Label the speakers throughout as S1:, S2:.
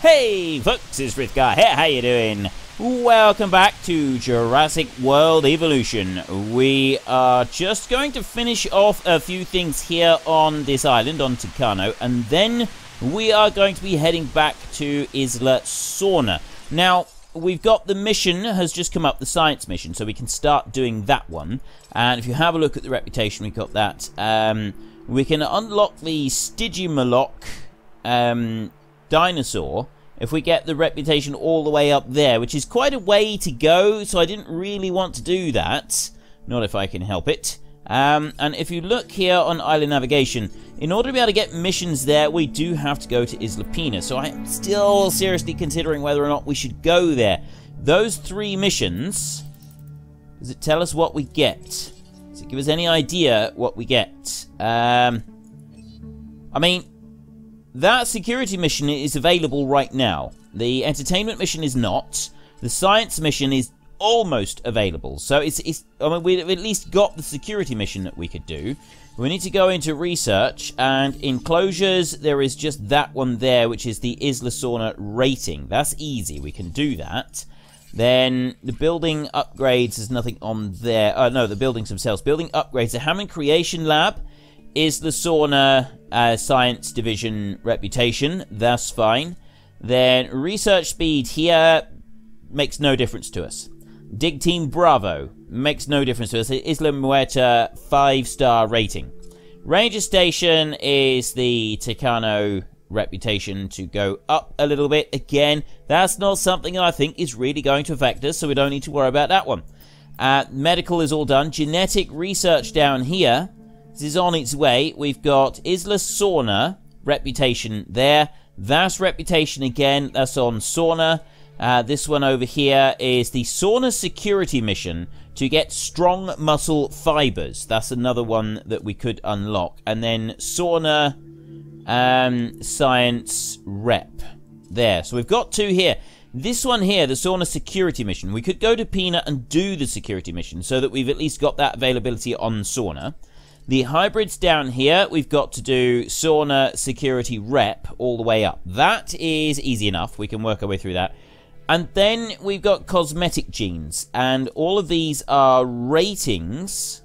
S1: Hey folks, it's Frithgar here, how you doing? Welcome back to Jurassic World Evolution. We are just going to finish off a few things here on this island, on Takano, and then we are going to be heading back to Isla Sorna. Now, we've got the mission has just come up, the science mission, so we can start doing that one. And if you have a look at the reputation, we've got that. We can unlock the Stygimoloch dinosaur if we get the reputation all the way up there, which is quite a way to go, so I didn't really want to do that. Not if I can help it. And if you look here on island navigation, in order to be able to get missions there, we do have to go to Isla Pina. So I'm still seriously considering whether or not we should go there. Those 3 missions, does it tell us what we get? Does it give us any idea what we get? I mean, that security mission is available right now. The entertainment mission is not. The science mission is almost available. So I mean, we've at least got the security mission that we could do. We need to go into research, and enclosures, there is just that one there, which is the Isla Sorna rating. That's easy. We can do that. Then the building upgrades, there's nothing on there. No, the buildings themselves. Building upgrades, the Hammond Creation Lab, Isla Sorna Science Division reputation, that's fine. Then research speed here makes no difference to us. Dig Team Bravo makes no difference to us. Isla Muertes 5-star rating. Ranger Station is the Takano reputation to go up a little bit. Again, that's not something I think is really going to affect us, so we don't need to worry about that one. Medical is all done. Genetic research down here. This is on its way. We've got Isla Sorna reputation there. That's reputation again. That's on Sorna. This one over here is the Sorna security mission to get strong muscle fibers. That's another one that we could unlock. And then Sorna science rep there. So we've got 2 here. This one here, the Sorna security mission, we could go to Pina and do the security mission so that we've at least got that availability on Sorna. The hybrids down here, we've got to do Sorna security rep all the way up. That is easy enough. We can work our way through that. And then we've got cosmetic genes. And all of these are ratings.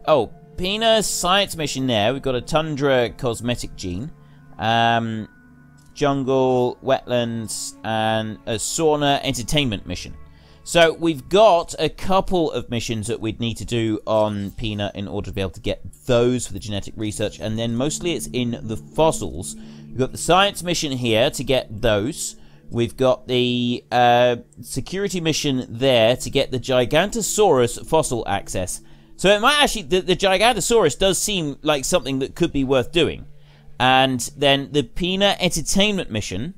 S1: Oh, Pina science mission there. We've got a tundra cosmetic gene. Jungle, wetlands, and a Sorna entertainment mission. So we've got a couple of missions that we'd need to do on Pina in order to be able to get those for the genetic research, and then mostly it's in the fossils. We've got the science mission here to get those. We've got the security mission there to get the Gigantosaurus fossil access. So it might actually, the Gigantosaurus does seem like something that could be worth doing. And then the Pina entertainment mission.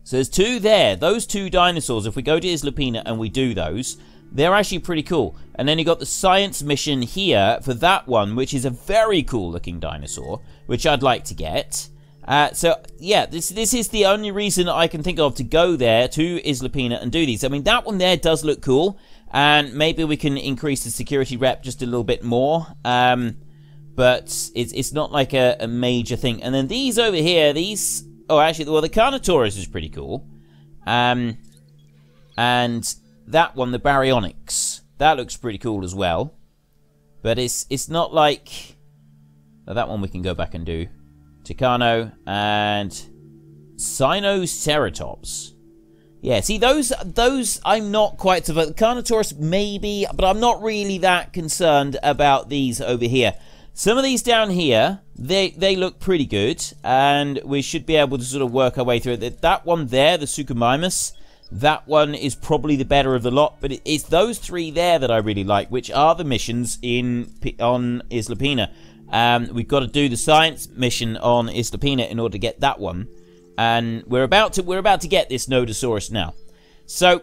S1: So there's 2 there. Those 2 dinosaurs, if we go to Isla Pina and we do those, they're actually pretty cool. And then you got the science mission here for that one, which is a very cool looking dinosaur, which I'd like to get. So yeah, this is the only reason I can think of to go there to Isla Pina and do these. I mean, that one there does look cool, and maybe we can increase the security rep just a little bit more. But it's not like a major thing. And then these over here, these... Oh, actually, well, the Carnotaurus is pretty cool. And that one, the Baryonyx, that looks pretty cool as well. But it's not like... Oh, that one we can go back and do. Takano and Sinoceratops. Yeah, see, those I'm not quite... So the Carnotaurus, maybe, but I'm not really that concerned about these over here. Some of these down here, they look pretty good, and we should be able to sort of work our way through it. That one there, the Suchomimus, that one is probably the better of the lot, but it's those 3 there that I really like, which are the missions on Isla Pina. We've got to do the science mission on Isla Pina in order to get that one, and we're about to get this Nodosaurus now. So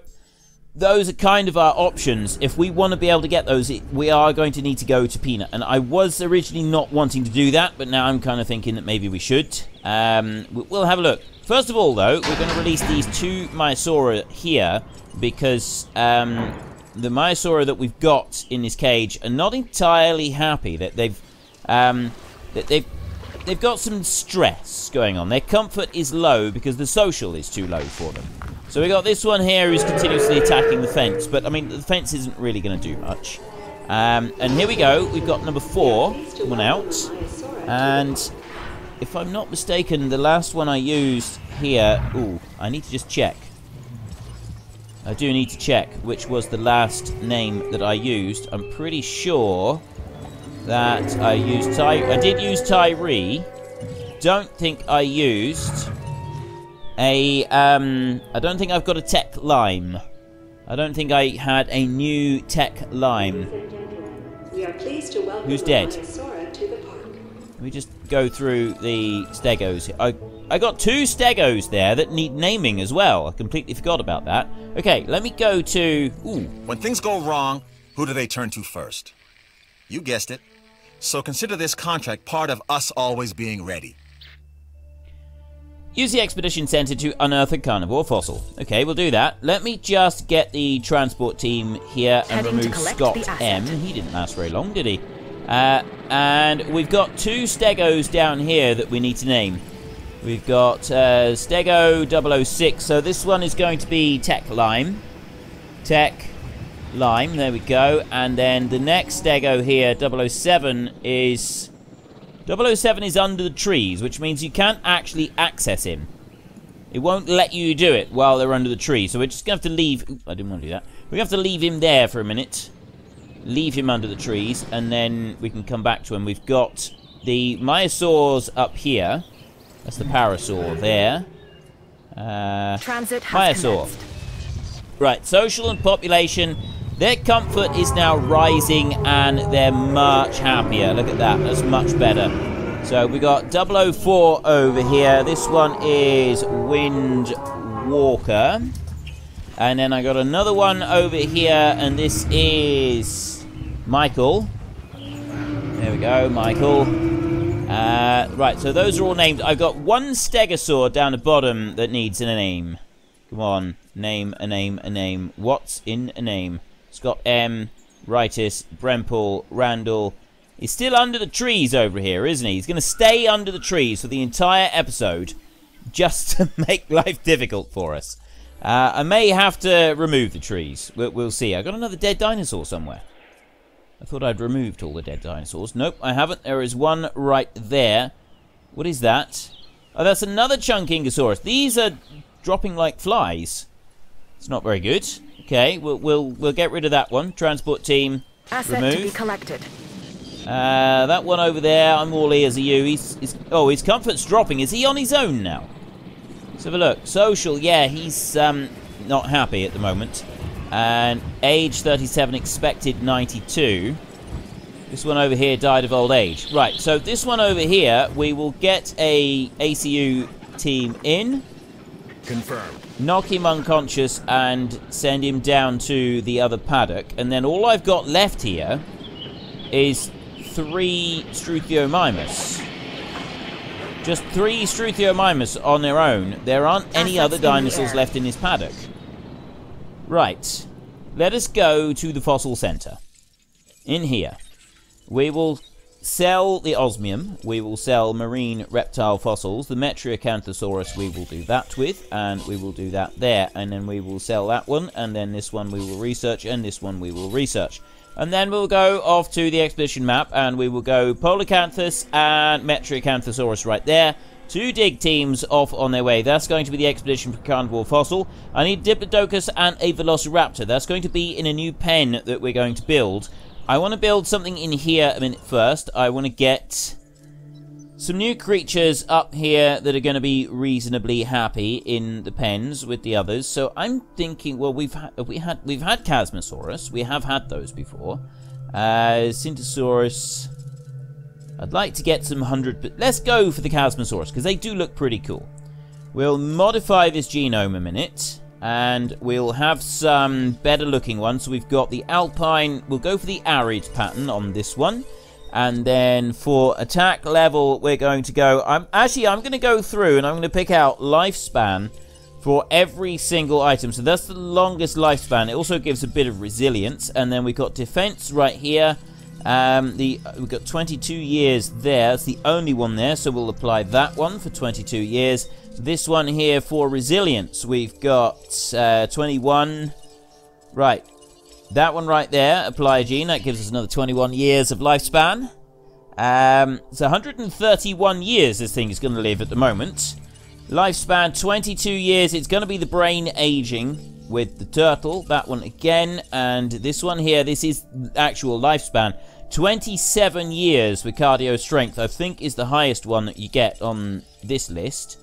S1: those are kind of our options. If we want to be able to get those, we are going to need to go to Pina. And I was originally not wanting to do that, but now I'm kind of thinking that maybe we should. We'll have a look. First of all, though, we're going to release these 2 Maiasaura here, because the Maiasaura that we've got in this cage are not entirely happy that they've they've got some stress going on. Their comfort is low because the social is too low for them. So we got this one here who's continuously attacking the fence, but I mean the fence isn't really going to do much. And here we go. We've got number 4 one out, and if I'm not mistaken, the last one I used here. Ooh, I need to just check. I do need to check which was the last name that I used. I'm pretty sure that I used I did use Tyree. Don't think I used a I don't think I've got a tech lime. I don't think I had a new tech lime.
S2: We are pleased to welcome
S1: Who's dead?
S2: To the park.
S1: Let me just go through the stegos. I got 2 stegos there that need naming as well. I completely forgot about that. Okay, let me go to... Ooh.
S3: When things go wrong, who do they turn to first? You guessed it. So consider this contract part of us always being ready.
S1: Use the expedition center to unearth a carnivore fossil. Okay, we'll do that. Let me just get the transport team here and remove Scott M. He didn't last very long, did he? And we've got 2 stegos down here that we need to name. We've got Stego 006, so this one is going to be Tech Lime. Tech Lime, there we go. And then the next Stego here, 007, is... 007 is under the trees, which means you can't actually access him. It won't let you do it while they're under the tree, so we're just going to have to leave... Ooh, I didn't want to do that. We're going to have to leave him there for a minute. Leave him under the trees, and then we can come back to him. We've got the Myosaurs up here. That's the Parasaur there.
S4: Transit has commenced.
S1: Right, social and population. Their comfort is now rising, and they're much happier. Look at that. That's much better. So we got 004 over here. This one is Wind Walker. And then I got another one over here, and this is Michael. There we go, Michael. Right, so those are all named. I've got 1 Stegosaur down the bottom that needs a name. Come on, name a name, a name. What's in a name? Scott M, Ritis, Brempel, Randall. He's still under the trees over here, isn't he? He's going to stay under the trees for the entire episode just to make life difficult for us. I may have to remove the trees. We'll see. I got another dead dinosaur somewhere. I thought I'd removed all the dead dinosaurs. Nope, I haven't. There is one right there. What is that? Oh, that's another Chunkingosaurus. These are dropping like flies. It's not very good. Okay, we'll get rid of that one. Transport team,
S4: asset
S1: remove.
S4: to be collected.
S1: That one over there, I'm all ears of you. His comfort's dropping. Is he on his own now? Let's have a look. Social, yeah, he's not happy at the moment. And age 37, expected 92. This one over here died of old age. Right, so this one over here, we will get a ACU team in.
S3: Confirmed.
S1: Knock him unconscious and send him down to the other paddock. And then all I've got left here is 3 Struthiomimus. Just 3 Struthiomimus on their own. There aren't any other dinosaurs left in this paddock. Right. Let us go to the fossil center. In here. We will sell the osmium. We will sell marine reptile fossils. The Metriacanthosaurus we will do that with. And we will do that there. And then we will sell that one. And then this one we will research. And this one we will research. And then we'll go off to the expedition map. And we will go Polacanthus and Metriacanthosaurus right there. 2 dig teams off on their way. That's going to be the expedition for carnivore fossil. I need Diplodocus and a Velociraptor. That's going to be in a new pen that we're going to build. I want to build something in here a minute first. I want to get some new creatures up here that are going to be reasonably happy in the pens with the others. So I'm thinking, well, we've had Chasmosaurus. We have had those before. Syntosaurus. I'd like to get some 100, but let's go for the Chasmosaurus because they do look pretty cool. We'll modify this genome a minute. And we'll have some better looking ones. So we've got the Alpine. We'll go for the Arid pattern on this one. And then for attack level, we're going to go... I'm going to go through and I'm going to pick out lifespan for every single item. So that's the longest lifespan. It also gives a bit of resilience. And then we've got defense right here. We've got 22 years there. That's the only one there, so we'll apply that one for 22 years. This one here for resilience, we've got 21. Right. That one right there, apply a gene. That gives us another 21 years of lifespan. So 131 years this thing is going to live at the moment. Lifespan 22 years. It's going to be the brain aging with the turtle. That one again. And this one here, this is actual lifespan. 27 years with cardio strength, I think, is the highest one that you get on this list.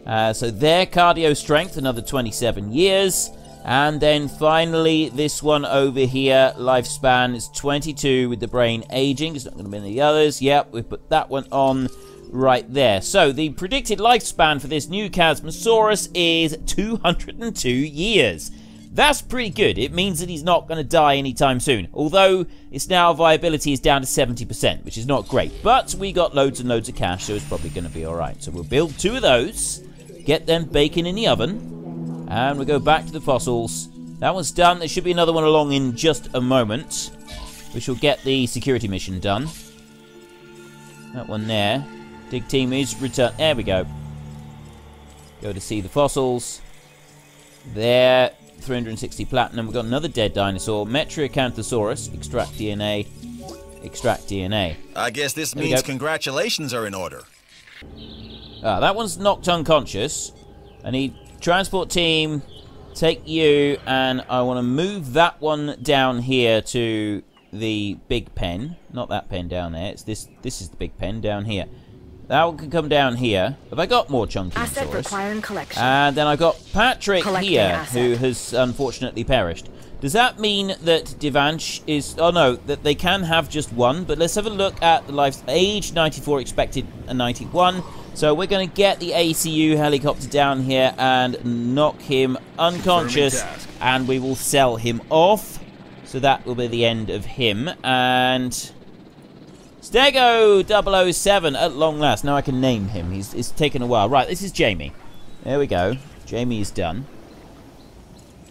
S1: So their cardio strength, another 27 years. And then finally, this one over here, lifespan is 22 with the brain aging. It's not going to be any others. Yep, we've put that one on right there. So the predicted lifespan for this new Chasmosaurus is 202 years. That's pretty good. It means that he's not going to die anytime soon. Although, its now viability is down to 70%, which is not great. But we got loads and loads of cash, so it's probably going to be alright. So we'll build 2 of those, get them baking in the oven. And we go back to the fossils. That one's done. There should be another one along in just a moment. We shall get the security mission done. That one there. Dig team is returned. There we go. Go to see the fossils. There. 360 platinum. We've got another dead dinosaur. Metriacanthosaurus. Extract DNA. Extract DNA.
S3: I guess this means congratulations are in order.
S1: That one's knocked unconscious. I need transport team, take you, and I want to move that one down here to the big pen. Not that pen down there. It's this is the big pen down here. That one can come down here. Have I got more chunky
S4: Asset requiring collection.
S1: And then I've got Patrick
S4: Collecting
S1: here,
S4: asset.
S1: who has unfortunately perished. Does that mean that Divanche is... Oh, no, that they can have just one. But let's have a look at the life age. 94, expected 91. So we're going to get the ACU helicopter down here and knock him unconscious. And we will sell him off. So that will be the end of him. And... Stego 007 at long last. Now I can name him. It's taken a while. Right, this is Jamie. There we go. Jamie is done.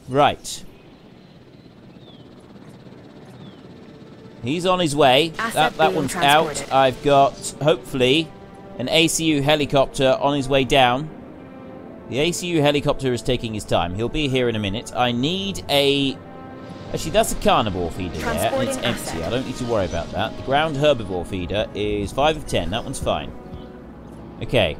S1: Right. He's on his way. That one's out. I've got, hopefully, an ACU helicopter on his way down. The ACU helicopter is taking his time. He'll be here in a minute. I need a... Actually, that's a carnivore feeder there, and it's empty. I don't need to worry about that. The ground herbivore feeder is 5 of 10. That one's fine. Okay.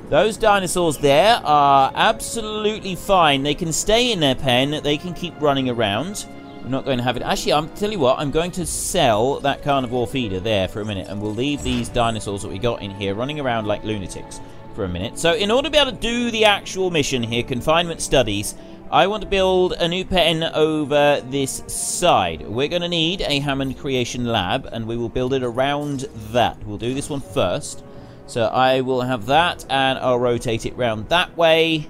S1: Those dinosaurs there are absolutely fine. They can stay in their pen. They can keep running around. We're not going to have it. Actually, I'll tell you what. I'm going to sell that carnivore feeder there for a minute, and we'll leave these dinosaurs that we got in here running around like lunatics for a minute. So, in order to be able to do the actual mission here, confinement studies, I want to build a new pen over this side. We're going to need a Hammond Creation Lab, and we will build it around that. We'll do this one first. So I will have that, and I'll rotate it round that way.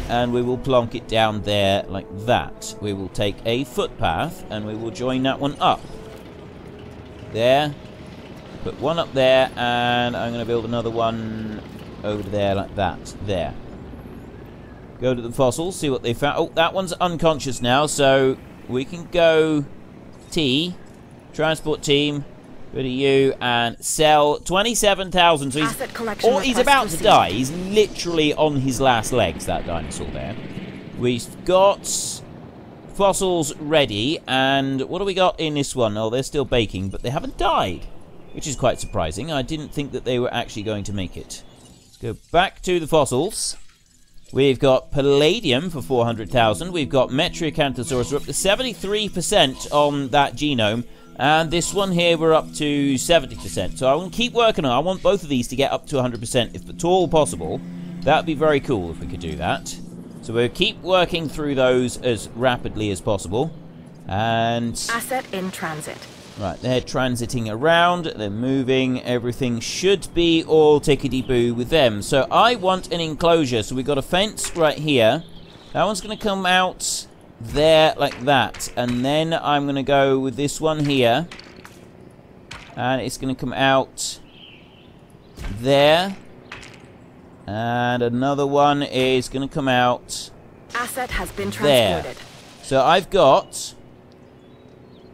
S1: And we will plonk it down there like that. We will take a footpath, and we will join that one up. There. Put one up there, and I'm going to build another one over there like that. There. Go to the fossils, see what they found. Oh, that one's unconscious now, so we can go T, transport team, go to you, and sell 27,000. So he's about to die. He's literally on his last legs, that dinosaur there. We've got fossils ready, and what do we got in this one? Oh, they're still baking, but they haven't died, which is quite surprising. I didn't think that they were actually going to make it. Let's go back to the fossils. We've got palladium for 400,000. We've got Metriacanthosaurus. We're up to 73% on that genome. And this one here, we're up to 70%. So I want to keep working on it. I want both of these to get up to 100%, if at all possible. That would be very cool if we could do that. So we'll keep working through those as rapidly as possible. And...
S4: Asset in transit.
S1: Right, they're transiting around, they're moving, everything should be all tickety-boo with them. So I want an enclosure, so we've got a fence right here. That one's going to come out there like that. And then I'm going to go with this one here. And it's going to come out there. And another one is going to come out
S4: Asset has been
S1: there.
S4: transported.
S1: So I've got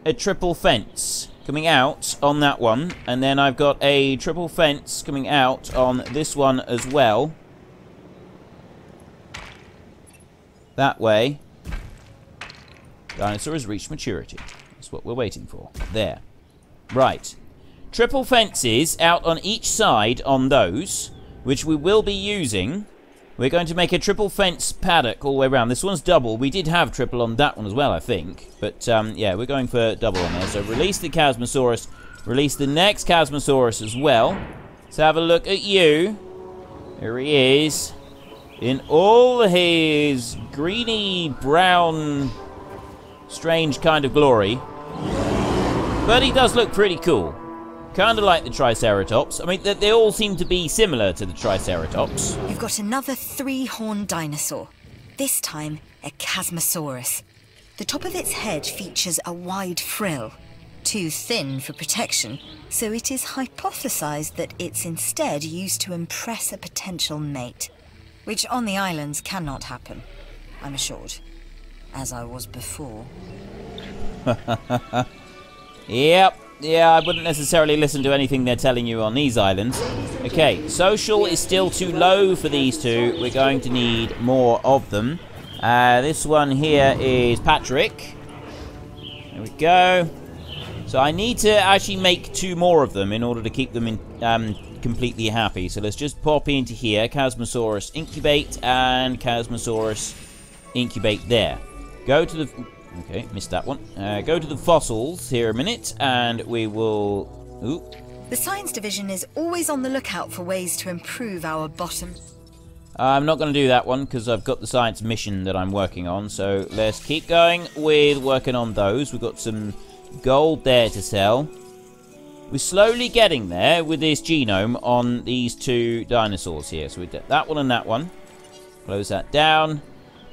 S1: a triple fence. coming out on that one. And then I've got a triple fence coming out on this one as well. That way. Dinosaur has reached maturity. That's what we're waiting for. There. Right. Triple fences out on each side on those, which we will be using. We're going to make a triple fence paddock all the way around. This one's double. We did have triple on that one as well, I think. But, yeah, we're going for double on there. So release the Chasmosaurus. Release the next Chasmosaurus as well. Let's have a look at you. Here he is. In all his greeny, brown, strange kind of glory. But he does look pretty cool. Kind of like the Triceratops. I mean, they all seem to be similar to the Triceratops.
S5: You've got another three-horned dinosaur. This time, a Chasmosaurus. The top of its head features a wide frill. Too thin for protection, so it is hypothesized that it's instead used to impress a potential mate. Which on the islands cannot happen, I'm assured. As I was before.
S1: Yep. Yeah, I wouldn't necessarily listen to anything they're telling you on these islands. Okay, social is still too low for these two. We're going to need more of them. This one here is Patrick. There we go. So I need to actually make 2 more of them in order to keep them in, completely happy. So let's just pop into here. Chasmosaurus incubate and Chasmosaurus incubate there. Go to the... Okay, missed that one. Go to the fossils here a minute, and we will... Ooh.
S5: The science division is always on the lookout for ways to improve our bottom.
S1: I'm not going to do that one, because I've got the science mission that I'm working on. So let's keep going with working on those. We've got some gold there to sell. We're slowly getting there with this genome on these 2 dinosaurs here. So we did that one and that one. Close that down.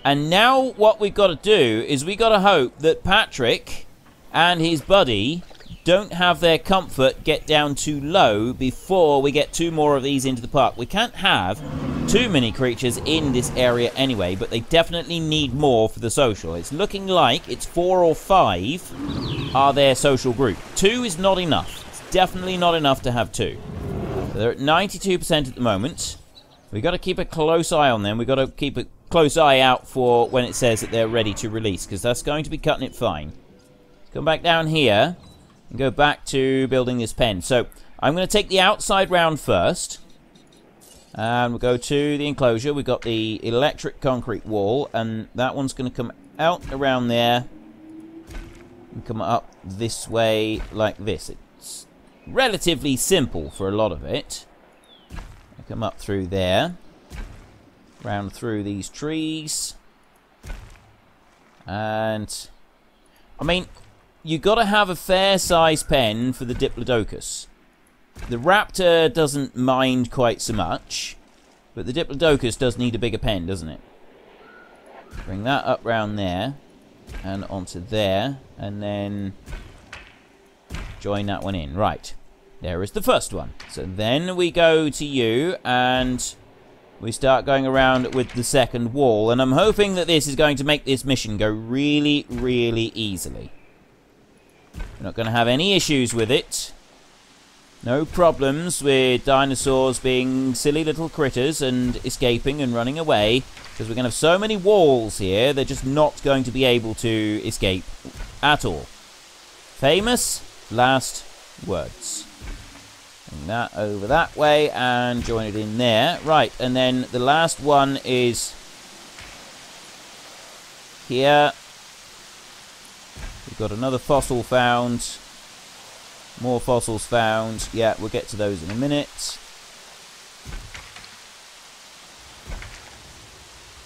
S1: And now what we've got to do is we've got to hope that Patrick and his buddy don't have their comfort get down too low before we get 2 more of these into the park. We can't have too many creatures in this area anyway, but they definitely need more for the social. It's looking like it's 4 or 5 are their social group. 2 is not enough. It's definitely not enough to have 2. So they're at 92% at the moment. We've got to keep a close eye on them. We've got to keep a close eye out for when it says that they're ready to release, because that's going to be cutting it fine. Let's come back down here and go back to building this pen. So I'm going to take the outside round first, and we'll go to the enclosure. We've got the electric concrete wall, and that one's going to come out around there and come up this way like this. It's relatively simple for a lot of it. I'll come up through there. Round through these trees. And I mean, you've got to have a fair size pen for the Diplodocus. The raptor doesn't mind quite so much, but the Diplodocus does need a bigger pen, doesn't it? Bring that up round there and onto there, and then join that one in. Right, there is the first one. So then we go to you and we start going around with the second wall, and I'm hoping that this is going to make this mission go really, really easily. We're not going to have any issues with it. No problems with dinosaurs being silly little critters and escaping and running away, because we're going to have so many walls here, they're just not going to be able to escape at all. Famous last words. Bring that over that way and join it in there. Right, and then the last one is here. We've got another fossil found. More fossils found. Yeah, we'll get to those in a minute.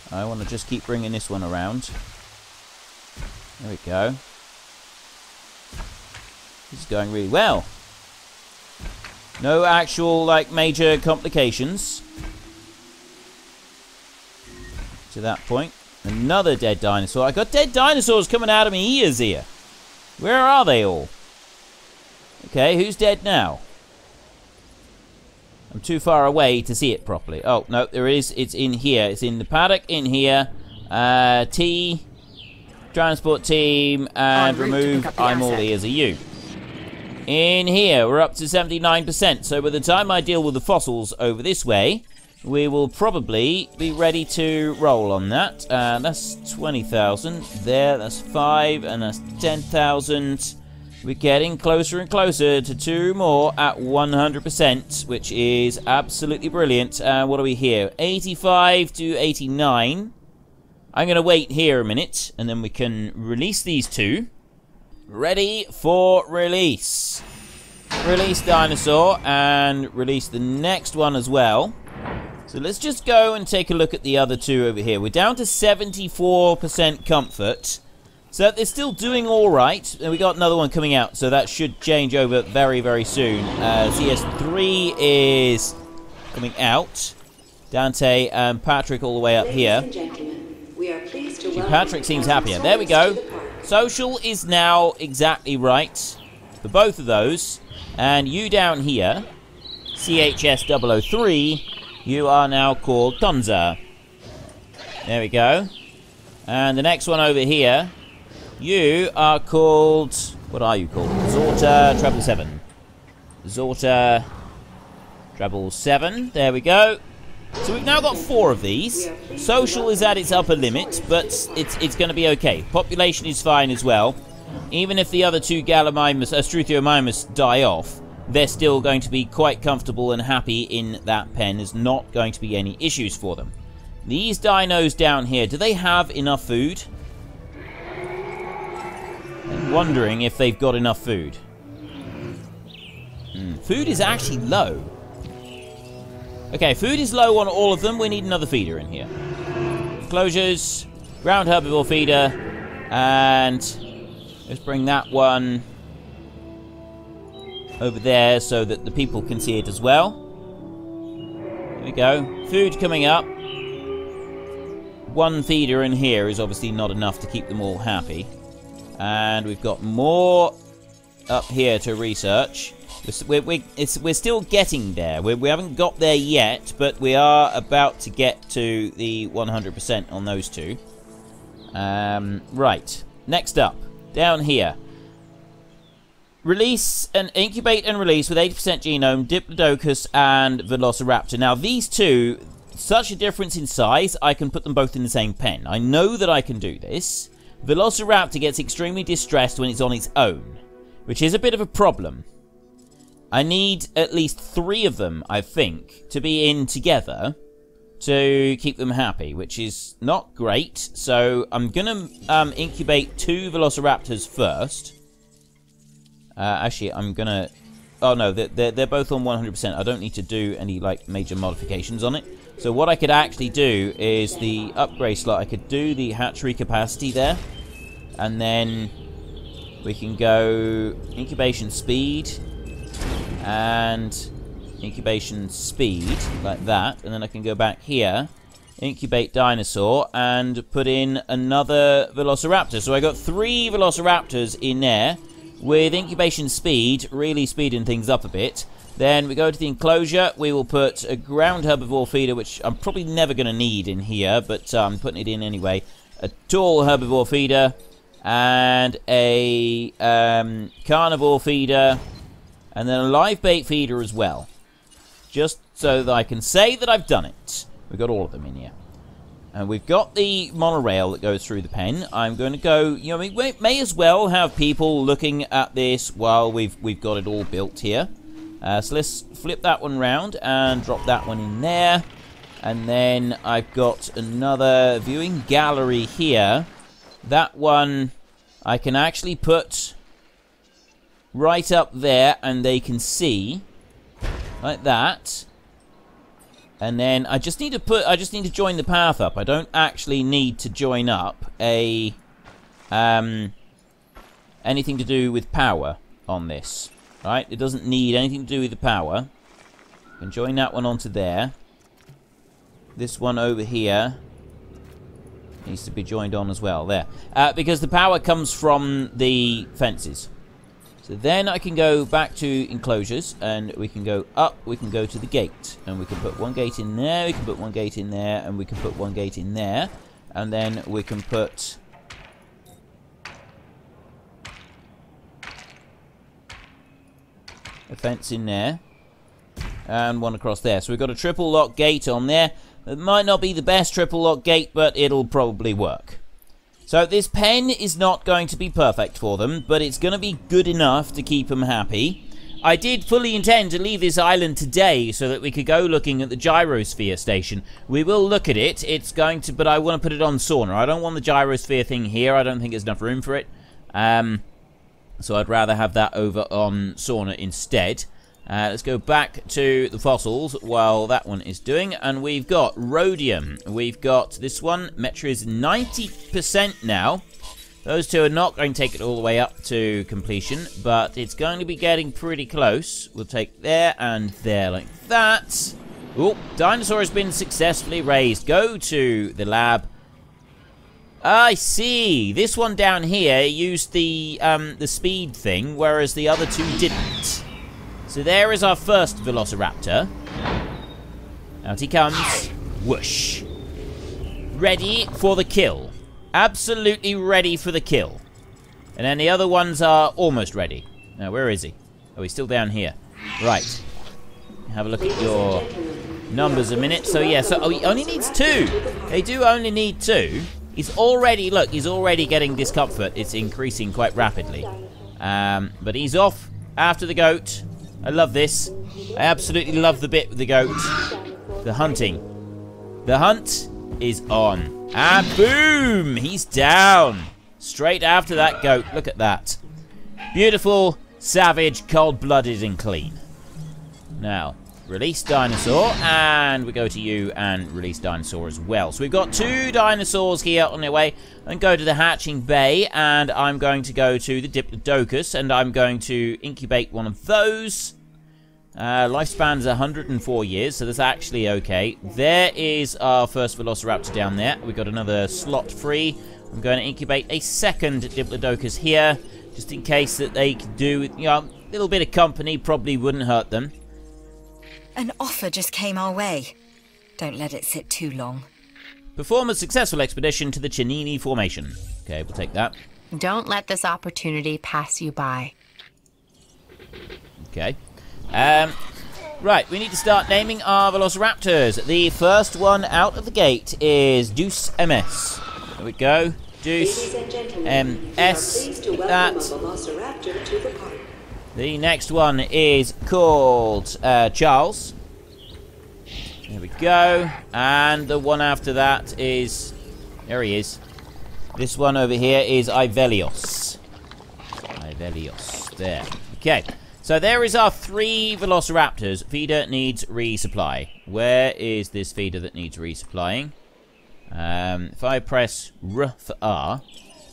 S1: I want to just keep bringing this one around. There we go. This is going really well. No actual, like, major complications to that point. Another dead dinosaur. I got dead dinosaurs coming out of my ears here. Where are they all? Okay, who's dead now? I'm too far away to see it properly. Oh, no, there it is. It's in here. It's in the paddock in here. T. Transport team. And remove I'm all ears are you. in here. We're up to 79%. So by the time I deal with the fossils over this way, we will probably be ready to roll on that. That's 20,000. There, that's 5, and that's 10,000. We're getting closer and closer to 2 more at 100%, which is absolutely brilliant. What are we here? 85 to 89. I'm going to wait here a minute, and then we can release these 2. Ready for release. Release dinosaur, and release the next one as well. So let's just go and take a look at the other 2 over here. We're down to 74% comfort. So they're still doing all right. And we got another one coming out, so that should change over very, very soon. CS3 is coming out. Dante and Patrick all the way up here.
S2: Ladies and gentlemen, we are pleased to welcome
S1: Patrick seems happier. There we go.
S2: to the park.
S1: Social is now exactly right for both of those. And you down here, CHS003, you are now called Tonza. There we go. And the next one over here, you are called... What are you called? Zorta Treble 7. Zorta Treble 7. There we go. So we've now got 4 of these. Social is at its upper limit, but it's going to be okay. Population is fine as well. Even if the other 2 Struthiomimus die off, they're still going to be quite comfortable and happy in that pen. There's not going to be any issues for them. These dinos down here, do they have enough food? I'm wondering if they've got enough food. Food is actually low. Okay, food is low on all of them. We need another feeder in here. Enclosures, ground herbivore feeder, and let's bring that one over there so that the people can see it as well. There we go. Food coming up. 1 feeder in here is obviously not enough to keep them all happy. And we've got more up here to research. We're still getting there. We haven't got there yet, but we are about to get to the 100% on those 2. Right. Next up, down here. Release and incubate and release with 80% genome, Diplodocus and Velociraptor. Now, these 2, such a difference in size, I can put them both in the same pen. I know that I can do this. Velociraptor gets extremely distressed when it's on its own, which is a bit of a problem. I need at least 3 of them, I think, to be in together to keep them happy, which is not great. So I'm going to incubate 2 Velociraptors first. Actually, I'm going to... Oh, no, they're both on 100%. I don't need to do any, like, major modifications on it. So what I could actually do is the upgrade slot. I could do the hatchery capacity there. And then we can go incubation speed and incubation speed, like that. And then I can go back here, incubate dinosaur, and put in another Velociraptor. So I got 3 Velociraptors in there with incubation speed, really speeding things up a bit. Then we go to the enclosure. We will put a ground herbivore feeder, which I'm probably never going to need in here, but I'm putting it in anyway. A tall herbivore feeder and a carnivore feeder, and then a live bait feeder as well. Just so that I can say that I've done it. We've got all of them in here. And we've got the monorail that goes through the pen. I'm going to go, you know, we may as well have people looking at this while we've got it all built here. So let's flip that one round and drop that one in there. And then I've got another viewing gallery here. That one I can actually put right up there and they can see. Like that. And then I just need to join the path up. I don't actually need to join up a anything to do with power on this. Right? It doesn't need anything to do with the power. I can join that one onto there. This one over here needs to be joined on as well. There. Because the power comes from the fences. So then I can go back to enclosures, and we can go up, we can go to the gate. And we can put 1 gate in there, we can put 1 gate in there, and we can put 1 gate in there. And then we can put... A fence in there. And one across there. So we've got a triple lock gate on there. It might not be the best triple lock gate, but it'll probably work. So this pen is not going to be perfect for them, but it's going to be good enough to keep them happy. I did fully intend to leave this island today so that we could go looking at the gyrosphere station. We will look at it. It's going to, but I want to put it on sauna. I don't want the gyrosphere thing here. I don't think there's enough room for it. So I'd rather have that over on sauna instead. Let's go back to the fossils while that one is doing. And we've got rhodium. We've got this one. Metra is 90% now. Those two are not going to take it all the way up to completion, but it's going to be getting pretty close. We'll take there and there like that. Oh, dinosaur has been successfully raised. Go to the lab. I see. This one down here used the speed thing, whereas the other two didn't. So there is our first Velociraptor. Out he comes. Whoosh. Ready for the kill. Absolutely ready for the kill. And then the other ones are almost ready. Now, where is he? Oh, he's still down here. Right. Have a look at your numbers a minute. So, yeah, so he only needs 2. They do only need 2. He's already, look, he's already getting discomfort. It's increasing quite rapidly. But he's off after the goat. I love this. I absolutely love the bit with the goat. The hunting. The hunt is on. And boom! He's down. Straight after that goat. Look at that. Beautiful, savage, cold-blooded, and clean. Now, release dinosaur. And we go to you and release dinosaur as well. So we've got 2 dinosaurs here on their way. And go to the hatching bay. And I'm going to go to the Diplodocus. And I'm going to incubate one of those. Lifespan is 104 years, so that's actually okay. There is our first Velociraptor down there. We've got another slot free. I'm going to incubate a second Diplodocus here, just in case that they could do, you know, a little bit of company probably wouldn't hurt them.
S5: An offer just came our way. Don't let it sit too long.
S1: Perform a successful expedition to the Chenini Formation. Okay, we'll take that.
S4: Don't let this opportunity pass you by.
S1: Okay. Right, we need to start naming our Velociraptors. The first one out of the gate is Deuce MS. There we go. Deuce MS. That. The next one is called Charles. There we go. And the one after that is... There he is. This one over here is Ivelios. Ivelios. There. Okay. So there is our 3 Velociraptors. Feeder needs resupply. Where is this feeder that needs resupplying? If I press R for R,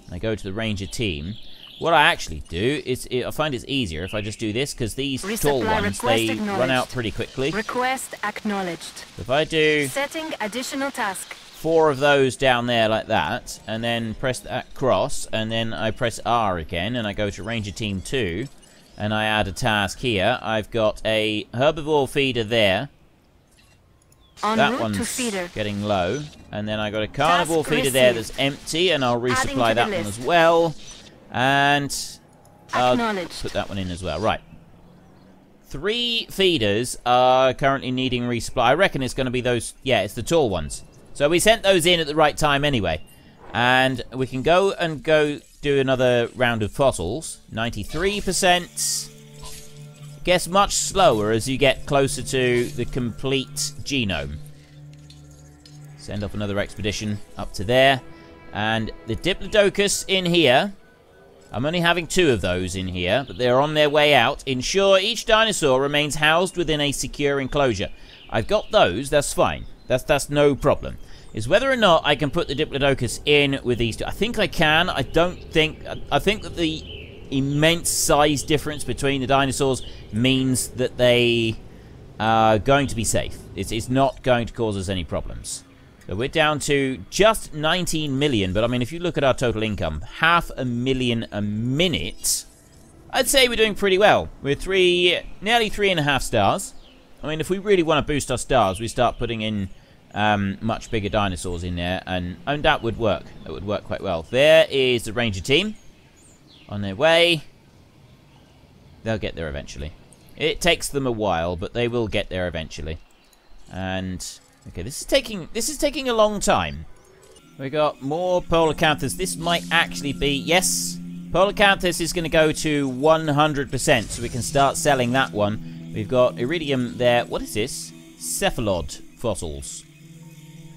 S1: and I go to the Ranger team, what I actually do is, I find it's easier if I just do this, because these tall ones, they run out pretty quickly.
S4: Request acknowledged.
S1: If I do...
S4: Setting additional task.
S1: 4 of those down there like that, and then press that cross, and then I press R again, and I go to Ranger team 2, and I add a task here. I've got a herbivore feeder there. That one's getting low. And then I got a carnivore feeder there that's empty, and I'll resupply that one as well. And I'll put that one in as well. Right. 3 feeders are currently needing resupply. I reckon it's going to be those... Yeah, it's the tall ones. So we sent those in at the right time anyway. And we can go do another round of fossils. 93%. Gets much slower as you get closer to the complete genome. Send off another expedition up to there. And the Diplodocus in here. I'm only having 2 of those in here, but they're on their way out. Ensure each dinosaur remains housed within a secure enclosure. I've got those, that's fine. That's no problem. Is whether or not I can put the Diplodocus in with these 2. I think I can. I think that the immense size difference between the dinosaurs means that they are going to be safe. It's not going to cause us any problems. So we're down to just 19 million, but I mean, if you look at our total income, 500,000 a minute, I'd say we're doing pretty well. We're nearly 3.5 stars. I mean, if we really want to boost our stars, we start putting in much bigger dinosaurs in there, and that would work. That would work quite well. There is the Ranger team on their way. They'll get there eventually. It takes them a while, but they will get there eventually. And okay, this is taking a long time. We got more Polacanthus. This might actually be, yes, Polacanthus is going to go to 100%, so we can start selling that one. We've got iridium there. What is this? Cephalod fossils.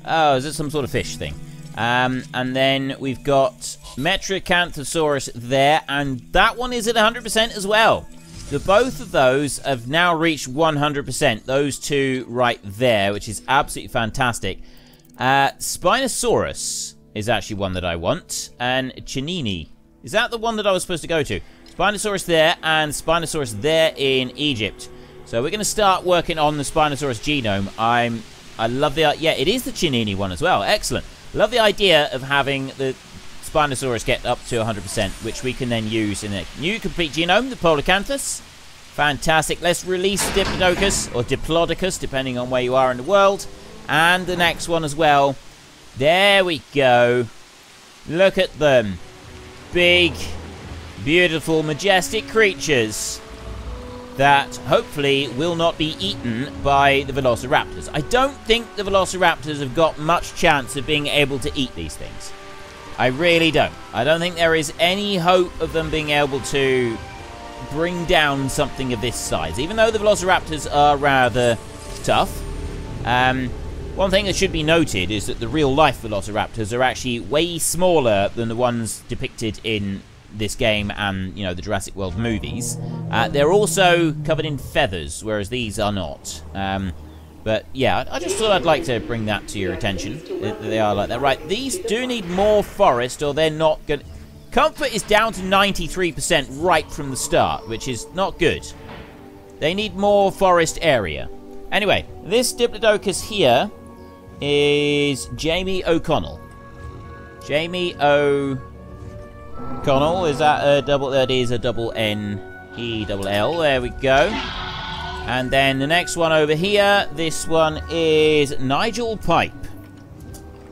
S1: Oh, is it some sort of fish thing? And then we've got Metracanthosaurus there, and that one is at 100% as well. So both of those have now reached 100%. Those two right there, which is absolutely fantastic. Spinosaurus is actually one that I want. And Chinini. Is that the one that I was supposed to go to? Spinosaurus there and Spinosaurus there in Egypt. So we're going to start working on the Spinosaurus genome. I love the... Yeah, it is the Chinini one as well. Excellent. Love the idea of having the Spinosaurus get up to 100%, which we can then use in a new complete genome, the Polacanthus. Fantastic. Let's release the Diplodocus, or Diplodocus, depending on where you are in the world. And the next one as well. There we go. Look at them. Big, beautiful, majestic creatures that hopefully will not be eaten by the Velociraptors. I don't think the Velociraptors have got much chance of being able to eat these things. I really don't. I don't think there is any hope of them being able to bring down something of this size, even though the Velociraptors are rather tough. One thing that should be noted is that the real-life Velociraptors are actually way smaller than the ones depicted in this game and, you know, the Jurassic World movies. They're also covered in feathers, whereas these are not. But, yeah, I just thought I'd like to bring that to your attention. They are like that. Right, these do need more forest, or they're not going to... Comfort is down to 93% right from the start, which is not good. They need more forest area. Anyway, this Diplodocus here is Jamie O'Connell. Jamie O'Connell, is that a double? That is a double N-E-double-L. There we go. And then the next one over here, this one is Nigel Pipe.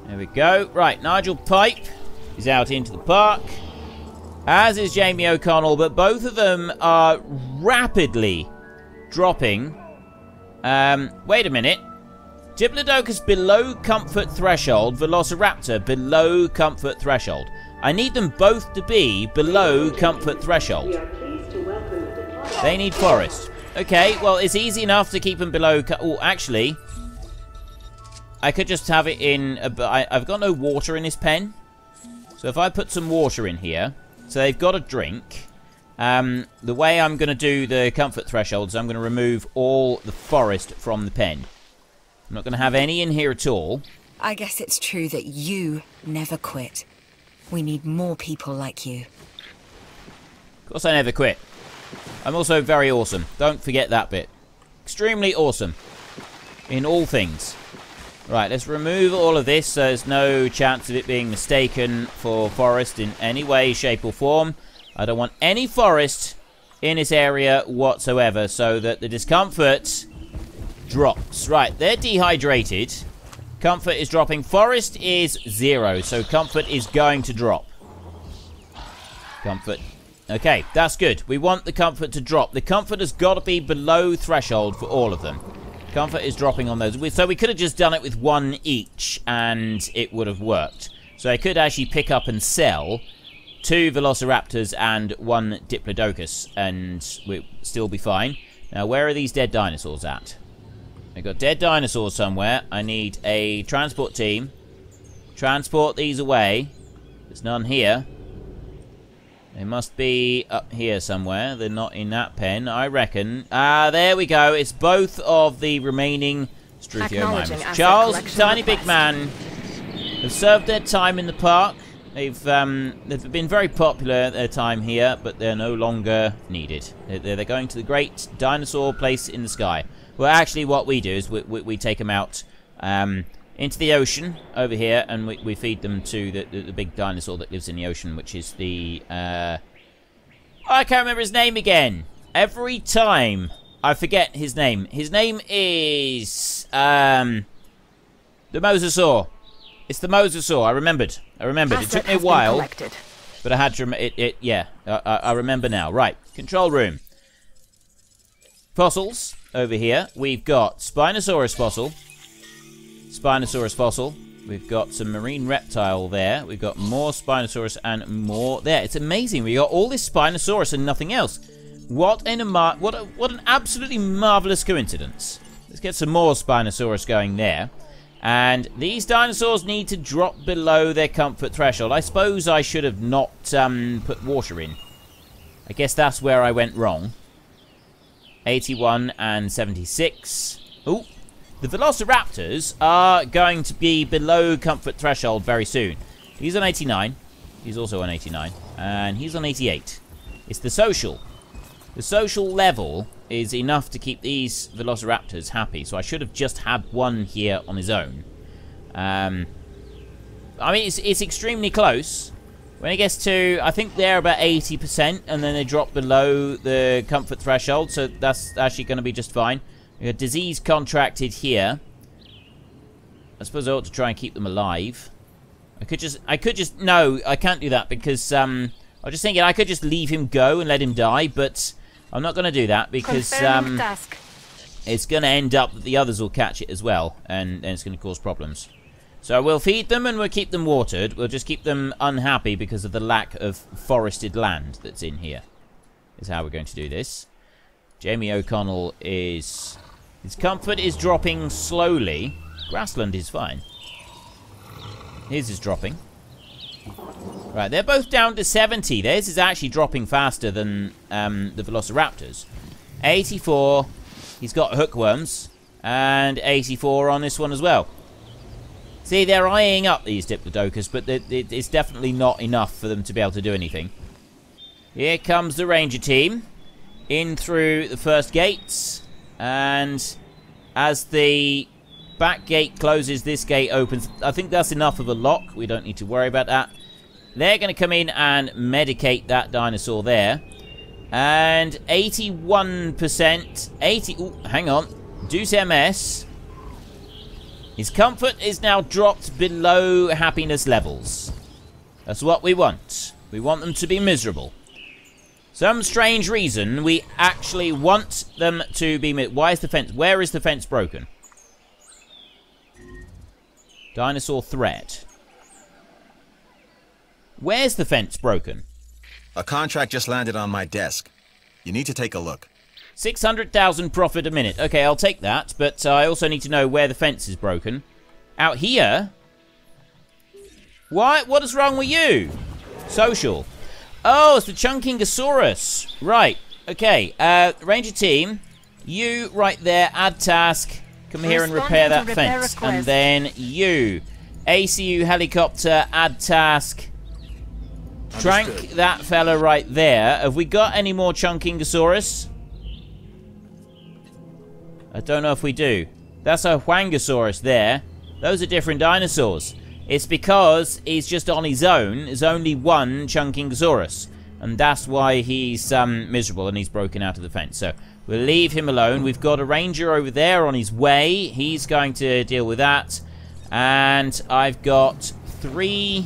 S1: There we go. Right, Nigel Pipe is out into the park, as is Jamie O'Connell, but both of them are rapidly dropping. Wait a minute. Diplodocus below comfort threshold, Velociraptor below comfort threshold. I need them both to be below comfort threshold. They need forest. Okay, well, it's easy enough to keep them below... Oh, actually, I could just have it in... I've got no water in this pen. So if I put some water in here, so they've got a drink. The way I'm going to do the comfort thresholds, I'm going to remove all the forest from the pen. I'm not going to have any in here at all.
S5: I guess it's true that you never quit. We need more people like you.
S1: Of course I never quit. I'm also very awesome. Don't forget that bit. Extremely awesome. In all things. Right, let's remove all of this so there's no chance of it being mistaken for forest in any way, shape or form. I don't want any forest in this area whatsoever, so that the discomfort drops. Right, they're dehydrated. Comfort is dropping. Forest is 0, so comfort is going to drop. Comfort. Okay, that's good. We want the comfort to drop. The comfort has got to be below threshold for all of them. Comfort is dropping on those. So we could have just done it with one each, and it would have worked. So I could actually pick up and sell 2 Velociraptors and 1 Diplodocus, and we'll still be fine. Now, where are these dead dinosaurs at? I've got dead dinosaurs somewhere. I need a transport team. Transport these away. There's none here. They must be up here somewhere. They're not in that pen, I reckon. There we go. It's both of the remaining Struthiomimus. Charles, the tiny big man, have served their time in the park. They've been very popular at their time here, but they're no longer needed. They're going to the great dinosaur place in the sky. Well, actually, what we do is we take them out into the ocean over here, and we feed them to the big dinosaur that lives in the ocean, which is the... I can't remember his name again. Every time I forget his name. His name is... the Mosasaur. It's the Mosasaur. I remembered. It took me a while, but I had to... yeah, I remember now. Right, control room. fossils over here. We've got Spinosaurus fossil. Spinosaurus fossil. We've got some marine reptile there. We've got more Spinosaurus and more there. It's amazing. We got all this Spinosaurus and nothing else. What an absolutely marvelous coincidence. Let's get some more Spinosaurus going there. And these dinosaurs need to drop below their comfort threshold. I suppose I should have not put water in. I guess that's where I went wrong. 81 and 76. Ooh. The Velociraptors are going to be below comfort threshold very soon. He's on 89. He's also on 89. And he's on 88. It's the social. The social level is enough to keep these Velociraptors happy. So I should have just had one here on his own. I mean, it's extremely close. When it gets to, I think they're about 80%. And then they drop below the comfort threshold. So that's actually going to be just fine. We got disease contracted here. I suppose I ought to try and keep them alive. I could just, no, I can't do that because, I was just thinking I could just leave him go and let him die, but I'm not going to do that because, it's going to end up that the others will catch it as well, and it's going to cause problems. So we'll feed them and we'll keep them watered. We'll just keep them unhappy because of the lack of forested land that's in here. Is how we're going to do this. Jamie O'Connell is... His comfort is dropping slowly. Grassland is fine. His is dropping. Right, they're both down to 70. Theirs is actually dropping faster than the Velociraptors. 84. He's got hookworms. And 84 on this one as well. See, they're eyeing up these Diplodocus, but it's definitely not enough for them to be able to do anything. Here comes the Ranger team. In through the first gates. And as the back gate closes, this gate opens. I think that's enough of a lock. We don't need to worry about that. They're going to come in and medicate that dinosaur there. And 81%. 80... Ooh, hang on. Deuce MS. His comfort is now dropped below happiness levels. That's what we want. We want them to be miserable. Some strange reason, we actually want them to be... Why is the fence... Where is the fence broken? Dinosaur threat. Where's the fence broken?
S3: A contract just landed on my desk. You need to take a look.
S1: 600,000 profit a minute. Okay, I'll take that, but I also need to know where the fence is broken. Out here? What is wrong with you? Social. Oh, it's the Chunkingosaurus. Right. Okay. Ranger team, you right there, add task. Come here and repair that fence. And then you, ACU helicopter, add task. Trank that fella right there. Have we got any more Chunkingosaurus? I don't know if we do. That's a Huangosaurus there. Those are different dinosaurs. It's because he's just on his own. There's only one Chunkingosaurus. And that's why he's miserable and he's broken out of the fence. So we'll leave him alone. We've got a ranger over there on his way. He's going to deal with that. And I've got 3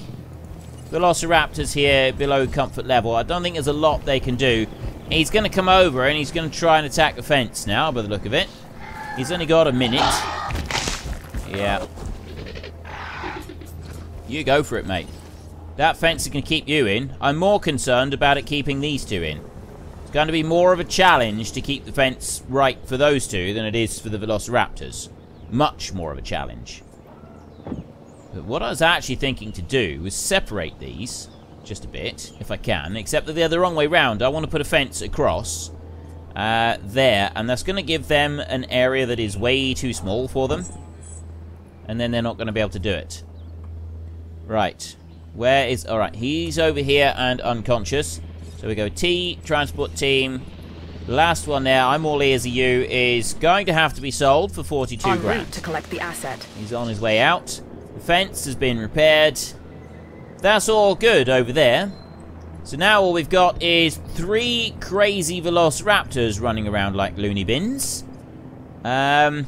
S1: Velociraptors here below comfort level. I don't think there's a lot they can do. He's going to come over and he's going to try and attack the fence now, by the look of it. He's only got a minute. Yeah. You go for it, mate. That fence is going to keep you in. I'm more concerned about it keeping these two in. It's going to be more of a challenge to keep the fence right for those two than it is for the Velociraptors. Much more of a challenge. But what I was actually thinking to do was separate these just a bit, if I can, except that they're the wrong way round. I want to put a fence across there, and that's going to give them an area that is way too small for them. And then they're not going to be able to do it. Right. Where is... Alright, he's over here and unconscious. So we go T, transport team. Last one there, I'm all ears of you, is going to have to be sold for 42 grand.
S4: En route to collect the asset.
S1: He's on his way out. The fence has been repaired. That's all good over there. So now all we've got is 3 crazy Velociraptors running around like loony bins. Are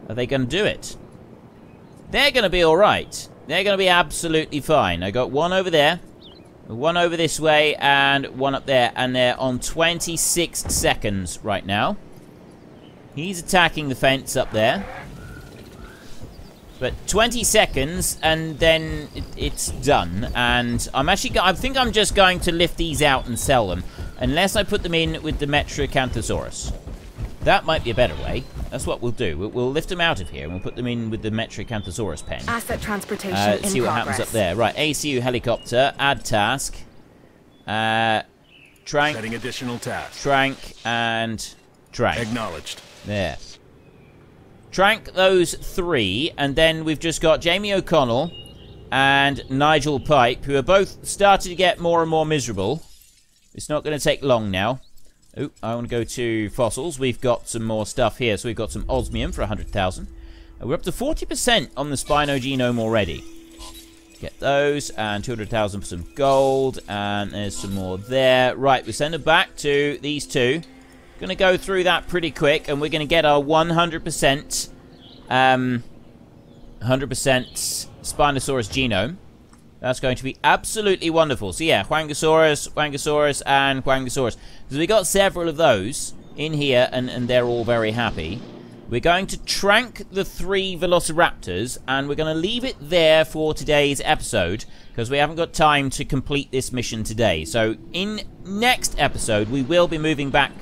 S1: they going to do it? They're going to be alright. They're going to be absolutely fine. I got one over there. One over this way and one up there. And they're on 26 seconds right now. He's attacking the fence up there. But 20 seconds, and then it's done. And I think I'm just going to lift these out and sell them. Unless I put them in with the Metracanthosaurus. That might be a better way. That's what we'll do. We'll lift them out of here, and we'll put them in with the Metracanthosaurus pen.
S4: Asset transportation in progress.
S1: See what happens up there. Right, ACU helicopter, add task. Trank.
S3: Setting additional task.
S1: Trank and trank.
S3: Acknowledged.
S1: There. Trank those 3, and then we've just got Jamie O'Connell and Nigel Pipe, who are both starting to get more and more miserable. It's not going to take long now. Oh, I want to go to fossils. We've got some more stuff here. So we've got some osmium for 100,000. We're up to 40% on the Spino genome already. Get those, and 200,000 for some gold, and there's some more there. Right, we send it back to these 2. Going to go through that pretty quick, and we're going to get our 100% Spinosaurus genome. That's going to be absolutely wonderful. So yeah, Huangosaurus, and Huangosaurus. So we got several of those in here, and they're all very happy. We're going to trank the 3 Velociraptors, and we're going to leave it there for today's episode, because we haven't got time to complete this mission today. So in next episode, we will be moving back.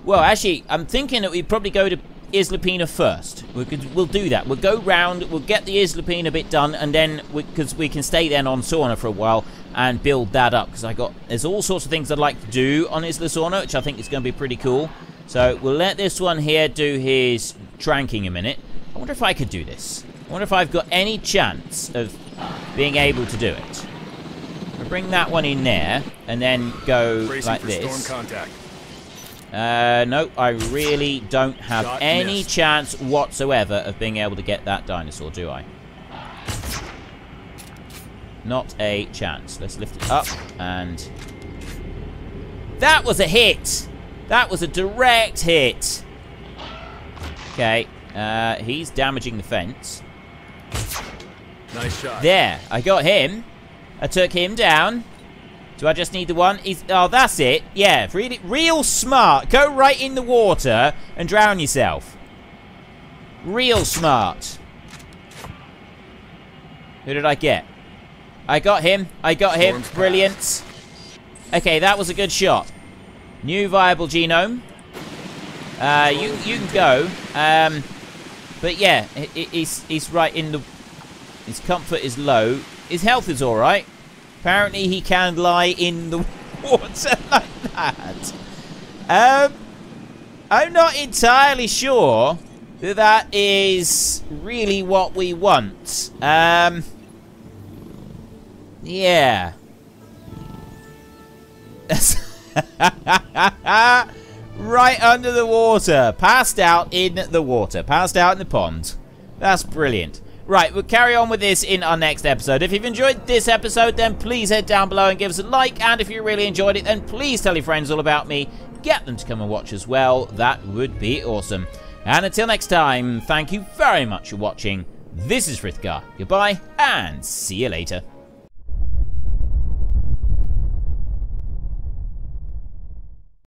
S1: Well, actually, I'm thinking that we'd probably go to Isla Pina first. We'll do that. We'll go round, we'll get the Isla Pina bit done, and then, because we can stay then on Sauna for a while and build that up, because there's all sorts of things I'd like to do on Isla Sauna, which I think is going to be pretty cool. So we'll let this one here do his tranking a minute. I wonder if I could do this. I wonder if I've got any chance of being able to do it. I'll bring that one in there, and then go like this.
S3: Storm contact.
S1: No, I really don't have any chance whatsoever of being able to get that dinosaur, do I? Not a chance. Let's lift it up, and... That was a hit! That was a direct hit! Okay, he's damaging the fence.
S3: Nice shot.
S1: There, I got him. I took him down. Do I just need the one? Oh, that's it. Yeah, really, real smart. Go right in the water and drown yourself. Real smart. Who did I get? I got him. I got him. Brilliant. Okay, that was a good shot. New viable genome. You can go. But yeah, he's right in the... His comfort is low. His health is alright. Apparently he can lie in the water like that. I'm not entirely sure that is really what we want. Yeah. Right under the water. Passed out in the water. Passed out in the pond. That's brilliant. Right, we'll carry on with this in our next episode. If you've enjoyed this episode, then please head down below and give us a like. And if you really enjoyed it, then please tell your friends all about me. Get them to come and watch as well. That would be awesome. And until next time, thank you very much for watching. This is Frithgar. Goodbye, and see you later.